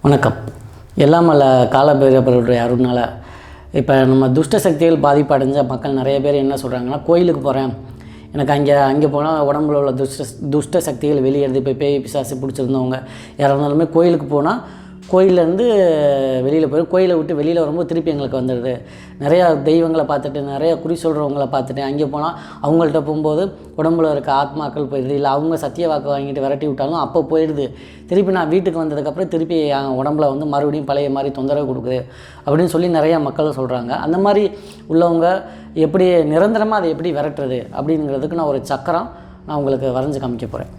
வணக்கம். எல்லாம் வல்ல காலபைரவருடைய அருள்னால இப்போ நம்ம துஷ்ட சக்திகள் பாதிப்படைஞ்ச மக்கள் நிறைய பேர் என்ன சொல்கிறாங்கன்னா, கோயிலுக்கு போகிறேன், எனக்கு அங்கே போனால் உடம்புல உள்ள துஷ்ட சக்திகள் வெளியேறது. இப்போ பேய் பிசாசு பிடிச்சிருந்தவங்க யாராக இருந்தாலுமே கோயிலுக்கு போனால் கோயிலேருந்து வெளியில் போய் கோயிலை விட்டு வெளியில் வரும்போது திருப்பி எங்களுக்கு வந்துடுது. நிறையா தெய்வங்களை பார்த்துட்டு, நிறையா குறி சொல்கிறவங்கள பார்த்துட்டு அங்கே போனால் அவங்கள்ட்ட போகும்போது உடம்புல இருக்க ஆத்மாக்கள் போயிடுது. இல்லை அவங்க சத்திய வாக்கு வாங்கிட்டு விரட்டி விட்டாலும் அப்போ போயிடுது. திருப்பி நான் வீட்டுக்கு வந்ததுக்கப்புறம் திருப்பி உடம்புல வந்து மறுபடியும் பழைய மாதிரி தொந்தரவு கொடுக்குது அப்படின்னு சொல்லி நிறையா மக்கள் சொல்கிறாங்க. அந்த மாதிரி உள்ளவங்க எப்படி நிரந்தரமாக அதை எப்படி விரட்டுறது அப்படிங்கிறதுக்கு நான் ஒரு சக்கரம் நான் உங்களுக்கு வரைஞ்சி காமிக்க போகிறேன்.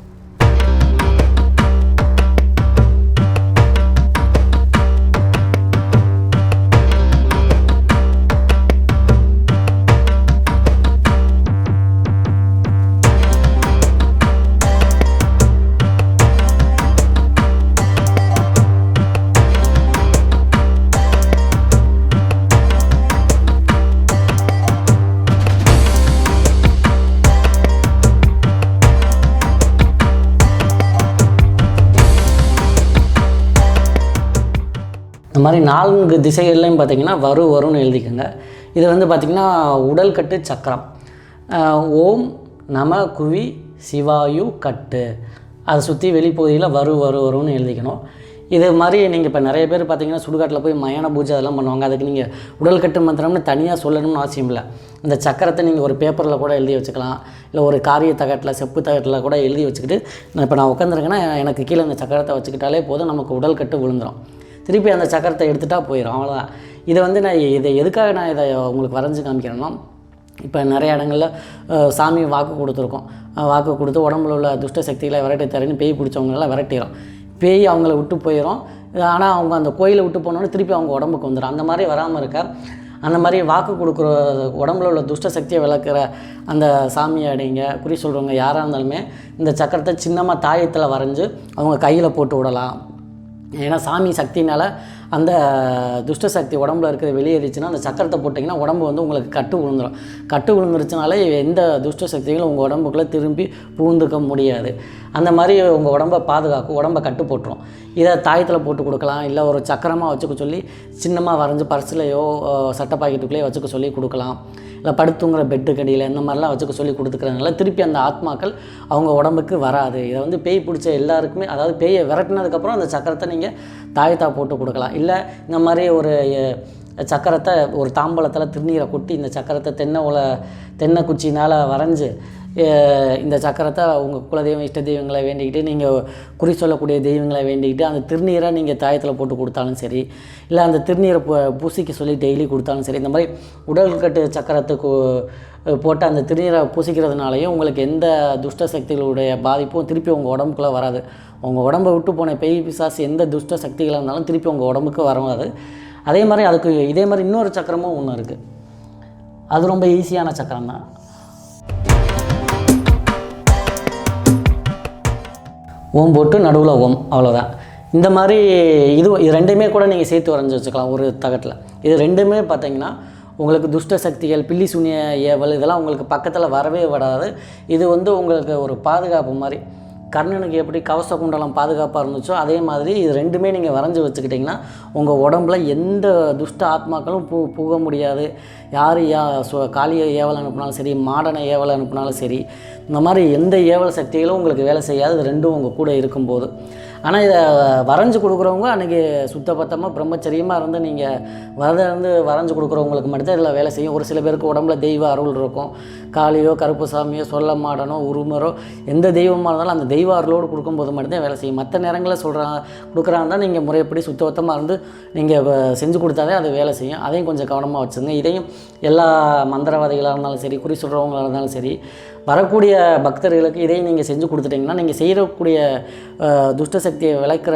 இந்த மாதிரி 4 திசைகள்லையும் பார்த்திங்கன்னா வரும்னு எழுதிக்கோங்க. இது வந்து பார்த்திங்கன்னா உடல் கட்டு சக்கரம். ஓம் நம குவி சிவாயு கட்டு, அதை சுற்றி வெளிப்பகுதியில் வரும்னு எழுதிக்கணும். இது மாதிரி நீங்கள் இப்போ நிறைய பேர் பார்த்திங்கன்னா சுடுகாட்டில் போய் மயான பூஜை அதெல்லாம் பண்ணுவாங்க. அதுக்கு நீங்கள் உடல் கட்டு மந்திரம்னு தனியாக சொல்லணும்னு அவசியம் இல்லை. இந்த சக்கரத்தை நீங்கள் ஒரு பேப்பரில் கூட எழுதி வச்சுக்கலாம், இல்லை ஒரு காரிய தகட்டில் செப்பு தகட்டில் கூட எழுதி வச்சுக்கிட்டு, இப்போ நான் உட்காந்துருக்கேன்னா எனக்கு கீழே இந்த சக்கரத்தை வச்சுக்கிட்டாலே போதும், நமக்கு உடல் கட்டு விழுந்துடும். திருப்பி அந்த சக்கரத்தை எடுத்துகிட்டா போயிடும், அவ்வளோதான். இதை வந்து எதுக்காக நான் இதை உங்களுக்கு வரைஞ்சி காமிக்கிறேன்னா, இப்போ நிறைய இடங்களில் சாமி வாக்கு கொடுத்துருக்கோம். வாக்கு கொடுத்து உடம்புல உள்ள துஷ்ட சக்திகளை விரட்டி தரேன்னு பேய் பிடிச்சவங்களெல்லாம் விரட்டிடும். பேய் அவங்கள விட்டு போயிடும். ஆனால் அவங்க அந்த கோயிலை விட்டு போனோன்னு திருப்பி அவங்க உடம்புக்கு வந்துடும். அந்த மாதிரி வராமல் இருக்க, அந்த மாதிரி வாக்கு கொடுக்குற உடம்புல உள்ள துஷ்ட சக்தியை விளக்குற அந்த சாமி அடிங்க குறி சொல்கிறவங்க யாராக இருந்தாலுமே இந்த சக்கரத்தை சின்னமாக தாயத்தில் வரைஞ்சி அவங்க கையில் போட்டு விடலாம். ஏன்னா சாமி சக்தினால் அந்த துஷ்ட சக்தி உடம்புல இருக்கிறது வெளியேறிச்சுன்னா அந்த சக்கரத்தை போட்டிங்கன்னா உடம்பு வந்து உங்களுக்கு கட்டு விழுந்துடும். கட்டு விழுந்துருச்சுனாலே எந்த துஷ்ட சக்திகளும் உங்கள் உடம்புக்குள்ளே திரும்பி புகுந்துக்க முடியாது. அந்த மாதிரி உங்கள் உடம்பை பாதுகாக்கும், உடம்பை கட்டு போட்டுரும். இதை தாயத்தில் போட்டு கொடுக்கலாம், இல்லை ஒரு சக்கரமாக வச்சுக்க சொல்லி சின்னமாக வரைஞ்சி பர்ஸ்லையோ சட்டை பாக்கெட்டுக்குள்ளேயோ வச்சுக்க சொல்லி கொடுக்கலாம். இல்லை படுத்துங்கிற பெட்டுக்கடியில் இந்த மாதிரிலாம் வச்சுக்க சொல்லி கொடுத்துக்கிறதுனால திருப்பி அந்த ஆத்மாக்கள் அவங்க உடம்புக்கு வராது. இதை வந்து பேய் பிடிச்ச எல்லாருக்குமே, அதாவது பேயை விரட்டினதுக்கப்புறம் அந்த சக்கரத்தை நீங்கள் தாயத்தா போட்டு கொடுக்கலாம். இல்லை இந்த மாதிரி ஒரு சக்கரத்தை ஒரு தாம்பலத்தில் திருநீரை கொட்டி இந்த சக்கரத்தை தென்னை குச்சினால் வரைஞ்சி இந்த சக்கரத்தை உங்கள் குலதெய்வம் இஷ்ட தெய்வங்களை வேண்டிக்கிட்டு, நீங்கள் குறி சொல்லக்கூடிய தெய்வங்களை வேண்டிக்கிட்டு அந்த திருநீரை நீங்கள் தாயத்தில் போட்டு கொடுத்தாலும் சரி, இல்லை அந்த திருநீரை பூசிக்க சொல்லி டெய்லி கொடுத்தாலும் சரி, இந்த மாதிரி உடல் கட்டு சக்கரத்துக்கு போட்டு அந்த திருநீரை பூசிக்கிறதுனாலையும் உங்களுக்கு எந்த துஷ்ட சக்திகளுடைய பாதிப்பும் திருப்பி உங்கள் உடம்புக்குள்ளே வராது. உங்கள் உடம்பை விட்டு போன பேய் பிசாசு எந்த துஷ்ட சக்திகளாக இருந்தாலும் திருப்பி உங்கள் உடம்புக்கு வராது. அதே மாதிரி இதே மாதிரி இன்னொரு சக்கரமும் ஒன்று இருக்குது. அது ரொம்ப ஈஸியான சக்கரம் தான். ஓம் போட்டு நடுவில் ஓம், அவ்வளோதான். இந்த மாதிரி இது ரெண்டுமே கூட நீங்கள் சேர்த்து வரைஞ்சி வச்சுக்கலாம் ஒரு தகட்டில். இது ரெண்டுமே பார்த்தீங்கன்னா உங்களுக்கு துஷ்ட சக்திகள், பில்லி சூனிய ஏவல் இதெல்லாம் உங்களுக்கு பக்கத்தில் வரவே விடாது. இது வந்து உங்களுக்கு ஒரு பாதுகாப்பு மாதிரி. கர்ணனுக்கு எப்படி கவச குண்டலம் பாதுகாப்பாக இருந்துச்சோ அதே மாதிரி இது ரெண்டுமே நீங்கள் வரைஞ்சி வச்சுக்கிட்டிங்கன்னா உங்கள் உடம்புல எந்த துஷ்ட ஆத்மாக்களும் புக முடியாது. யார் காளியை ஏவல் அனுப்புனாலும் சரி, மாடனை ஏவல் அனுப்புனாலும் சரி, இந்த மாதிரி எந்த ஏவல் சக்திகளும் உங்களுக்கு வேலை செய்யாது. இது ரெண்டும் உங்கள் கூட இருக்கும்போது. ஆனால் இதை வரைஞ்சி கொடுக்குறவங்க அன்றைக்கி சுத்தபத்தமாக பிரம்மச்சரியமாக இருந்து நீங்கள் வரைஞ்சி கொடுக்குறவங்களுக்கு மட்டும்தான் இதில் வேலை செய்யும். ஒரு சில பேருக்கு உடம்புல தெய்வ அருள் இருக்கும். காளியோ கருப்பு சாமியோ சொல்ல மாடனோ உருமரோ எந்த தெய்வமாக இருந்தாலும் அந்த தெய்வ அருளோடு கொடுக்கும்போது மட்டும்தான் வேலை செய்யும். மற்ற நேரங்களில் கொடுக்குறாங்க தான் நீங்கள் முறைப்படி சுத்தபத்தமாக இருந்து நீங்கள் செஞ்சு கொடுத்தாலே அது வேலை செய்யும். அதையும் கொஞ்சம் கவனமாக வச்சுங்க. இதையும் எல்லா மந்திரவாதிகளாக இருந்தாலும் சரி, குறி சொல்கிறவங்களாக இருந்தாலும் சரி, வரக்கூடிய பக்தர்களுக்கு இதையும் நீங்கள் செஞ்சு கொடுத்துட்டிங்கன்னா நீங்கள் செய்யக்கூடிய துஷ்ட சக்தியை விளக்குற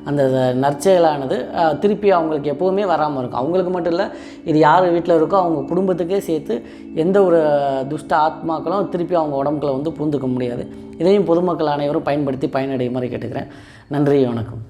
அந்த நற்செயலானது திருப்பி அவங்களுக்கு எப்போவுமே வராமல் இருக்கும். அவங்களுக்கு மட்டும் இல்லை, இது யார் வீட்டில் இருக்கோ அவங்க குடும்பத்துக்கே சேர்த்து எந்த ஒரு துஷ்ட ஆத்மாக்களும் திருப்பி அவங்க உடம்புக்குள்ள வந்து பூந்துக்க முடியாது. இதையும் பொதுமக்கள் அனைவரும் பயன்படுத்தி பயனடையும் மாதிரி கேட்டுக்கிறேன். நன்றி, வணக்கம்.